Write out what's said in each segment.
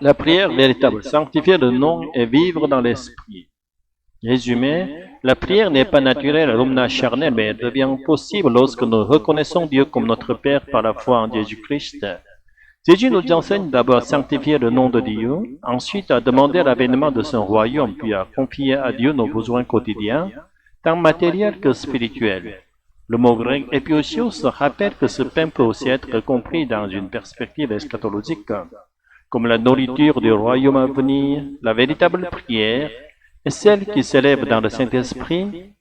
La prière véritable, sanctifier le nom et vivre dans l'esprit. Résumé, la prière n'est pas naturelle à l'homme charnel, mais elle devient possible lorsque nous reconnaissons Dieu comme notre Père par la foi en Jésus-Christ. Jésus nous enseigne d'abord à sanctifier le nom de Dieu, ensuite à demander l'avènement de son royaume, puis à confier à Dieu nos besoins quotidiens, tant matériels que spirituels. Le mot grec épiosios rappelle que ce pain peut aussi être compris dans une perspective eschatologique, comme la nourriture du royaume à venir. La véritable prière est celle qui s'élève dans le Saint-Esprit,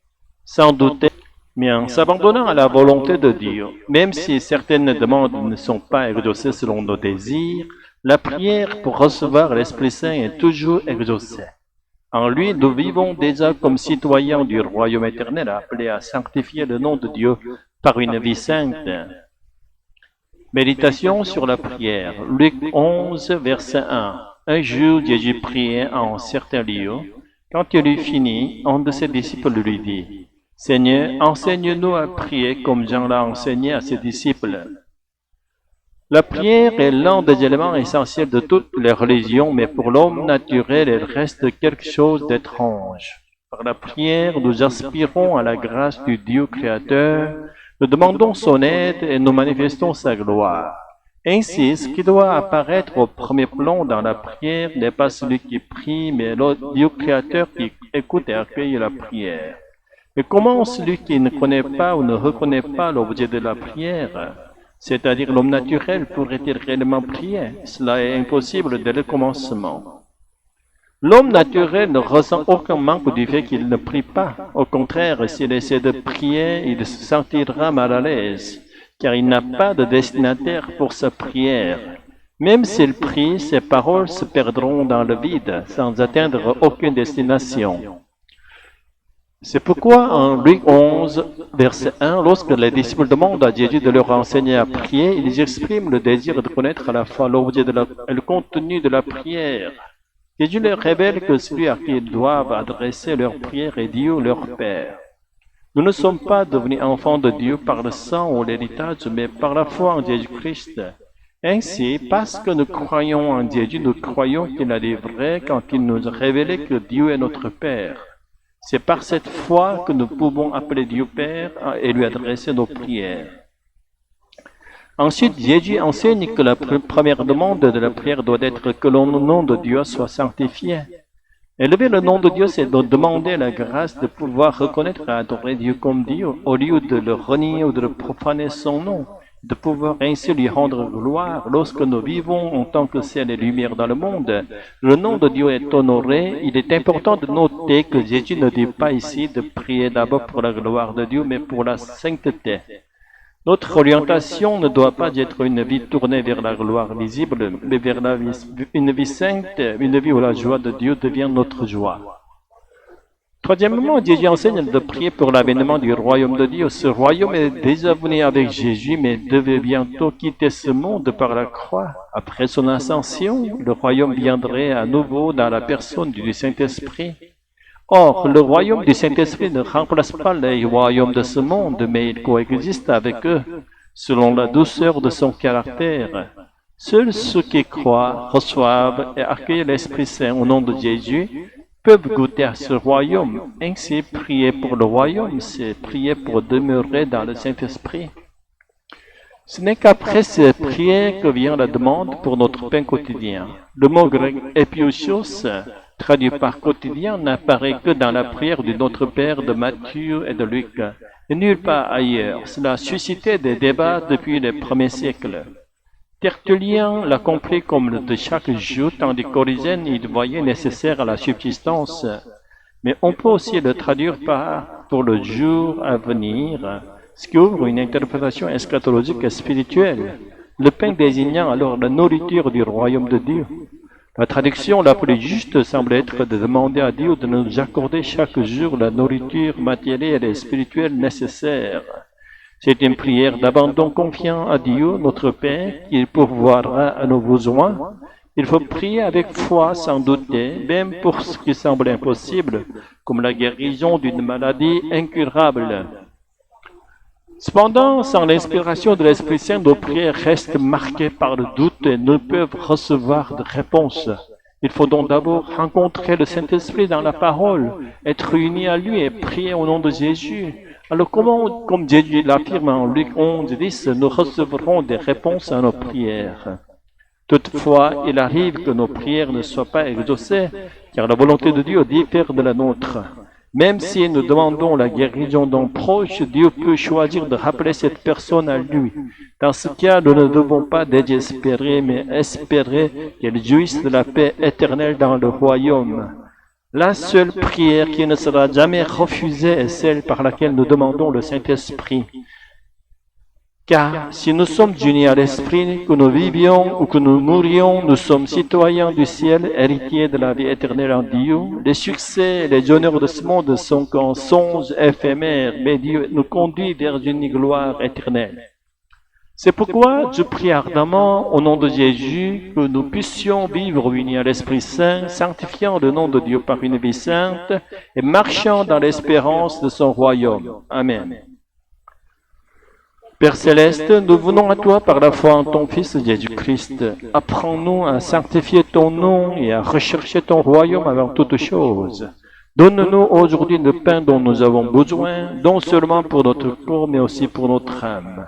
sans douter, mais en s'abandonnant à la volonté de Dieu. Même si certaines demandes ne sont pas exaucées selon nos désirs, la prière pour recevoir l'Esprit Saint est toujours exaucée. En lui, nous vivons déjà comme citoyens du royaume éternel, appelés à sanctifier le nom de Dieu par une vie sainte. Méditation sur la prière. Luc 11, verset 1. Un jour, Jésus priait en certain lieu. Quand il eut fini, un de ses disciples lui dit, « Seigneur, enseigne-nous à prier comme Jean l'a enseigné à ses disciples. » La prière est l'un des éléments essentiels de toutes les religions, mais pour l'homme naturel, elle reste quelque chose d'étrange. Par la prière, nous aspirons à la grâce du Dieu créateur, nous demandons son aide et nous manifestons sa gloire. Ainsi, ce qui doit apparaître au premier plan dans la prière n'est pas celui qui prie, mais le Dieu créateur qui écoute et accueille la prière. Mais comment celui qui ne connaît pas ou ne reconnaît pas l'objet de la prière, c'est-à-dire l'homme naturel, pourrait-il réellement prier? Cela est impossible dès le commencement. L'homme naturel ne ressent aucun manque du fait qu'il ne prie pas. Au contraire, s'il essaie de prier, il se sentira mal à l'aise, car il n'a pas de destinataire pour sa prière. Même s'il prie, ses paroles se perdront dans le vide, sans atteindre aucune destination. C'est pourquoi en Luc 11, verset 1, lorsque les disciples demandent à Jésus de leur enseigner à prier, ils expriment le désir de connaître à la fois l'objet et le contenu de la prière. Jésus leur révèle que celui à qui ils doivent adresser leur prière est Dieu leur Père. Nous ne sommes pas devenus enfants de Dieu par le sang ou l'héritage, mais par la foi en Jésus-Christ. Ainsi, parce que nous croyons en Jésus, nous croyons qu'il a dit vrai quand il nous a révélé que Dieu est notre Père. C'est par cette foi que nous pouvons appeler Dieu Père et lui adresser nos prières. Ensuite, Jésus enseigne que la première demande de la prière doit être que le nom de Dieu soit sanctifié. Élever le nom de Dieu, c'est de demander la grâce de pouvoir reconnaître et adorer Dieu comme Dieu, au lieu de le renier ou de le profaner son nom, de pouvoir ainsi lui rendre gloire. Lorsque nous vivons en tant que ciel et lumière dans le monde, le nom de Dieu est honoré. Il est important de noter que Jésus ne dit pas ici de prier d'abord pour la gloire de Dieu, mais pour la sainteté. Notre orientation ne doit pas être une vie tournée vers la gloire visible, mais vers une vie sainte, une vie où la joie de Dieu devient notre joie. Troisièmement, Jésus enseigne de prier pour l'avènement du royaume de Dieu. Ce royaume est déjà venu avec Jésus, mais devait bientôt quitter ce monde par la croix. Après son ascension, le royaume viendrait à nouveau dans la personne du Saint-Esprit. Or, le royaume du Saint-Esprit ne remplace pas les royaumes de ce monde, mais il coexiste avec eux, selon la douceur de son caractère. Seuls ceux qui croient, reçoivent et accueillent l'Esprit Saint au nom de Jésus peuvent goûter à ce royaume. Ainsi, prier pour le royaume, c'est prier pour demeurer dans le Saint-Esprit. Ce n'est qu'après cette prière que vient la demande pour notre pain quotidien. Le mot grec épiosios, traduit par quotidien, n'apparaît que dans la prière du Notre Père de Matthieu et de Luc, et nulle part ailleurs. Cela a suscité des débats depuis les premiers siècles. Tertullien l'a compris comme de chaque jour, tandis qu'Origène y voyait nécessaire à la subsistance. Mais on peut aussi le traduire par pour le jour à venir, ce qui ouvre une interprétation eschatologique et spirituelle, le pain désignant alors la nourriture du royaume de Dieu. La traduction la plus juste semble être de demander à Dieu de nous accorder chaque jour la nourriture matérielle et spirituelle nécessaire. C'est une prière d'abandon confiant à Dieu, notre Père, qui pourvoira à nos besoins. Il faut prier avec foi, sans douter, même pour ce qui semble impossible, comme la guérison d'une maladie incurable. Cependant, sans l'inspiration de l'Esprit Saint, nos prières restent marquées par le doute et ne peuvent recevoir de réponse. Il faut donc d'abord rencontrer le Saint-Esprit dans la parole, être unis à lui et prier au nom de Jésus. Alors comment, comme Jésus l'affirme en Luc 11:10, nous recevrons des réponses à nos prières? Toutefois, il arrive que nos prières ne soient pas exaucées, car la volonté de Dieu diffère de la nôtre. Même si nous demandons la guérison d'un proche, Dieu peut choisir de rappeler cette personne à lui. Dans ce cas, nous ne devons pas désespérer, mais espérer qu'elle jouisse de la paix éternelle dans le royaume. La seule prière qui ne sera jamais refusée est celle par laquelle nous demandons le Saint-Esprit. Car si nous sommes unis à l'Esprit, que nous vivions ou que nous mourions, nous sommes citoyens du ciel, héritiers de la vie éternelle en Dieu. Les succès et les honneurs de ce monde sont qu'un songe éphémère, mais Dieu nous conduit vers une gloire éternelle. C'est pourquoi je prie ardemment au nom de Jésus que nous puissions vivre unis à l'Esprit Saint, sanctifiant le nom de Dieu par une vie sainte et marchant dans l'espérance de son royaume. Amen. Père Céleste, nous venons à toi par la foi en ton Fils Jésus-Christ. Apprends-nous à sanctifier ton nom et à rechercher ton royaume avant toute chose. Donne-nous aujourd'hui le pain dont nous avons besoin, non seulement pour notre corps, mais aussi pour notre âme.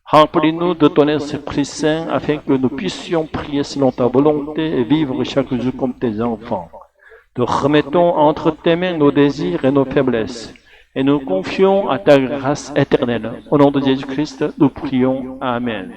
Remplis-nous de ton Esprit Saint afin que nous puissions prier selon ta volonté et vivre chaque jour comme tes enfants. Nous remettons entre tes mains nos désirs et nos faiblesses. Et nous confions à ta grâce éternelle. Au nom de Jésus-Christ, nous prions. Amen.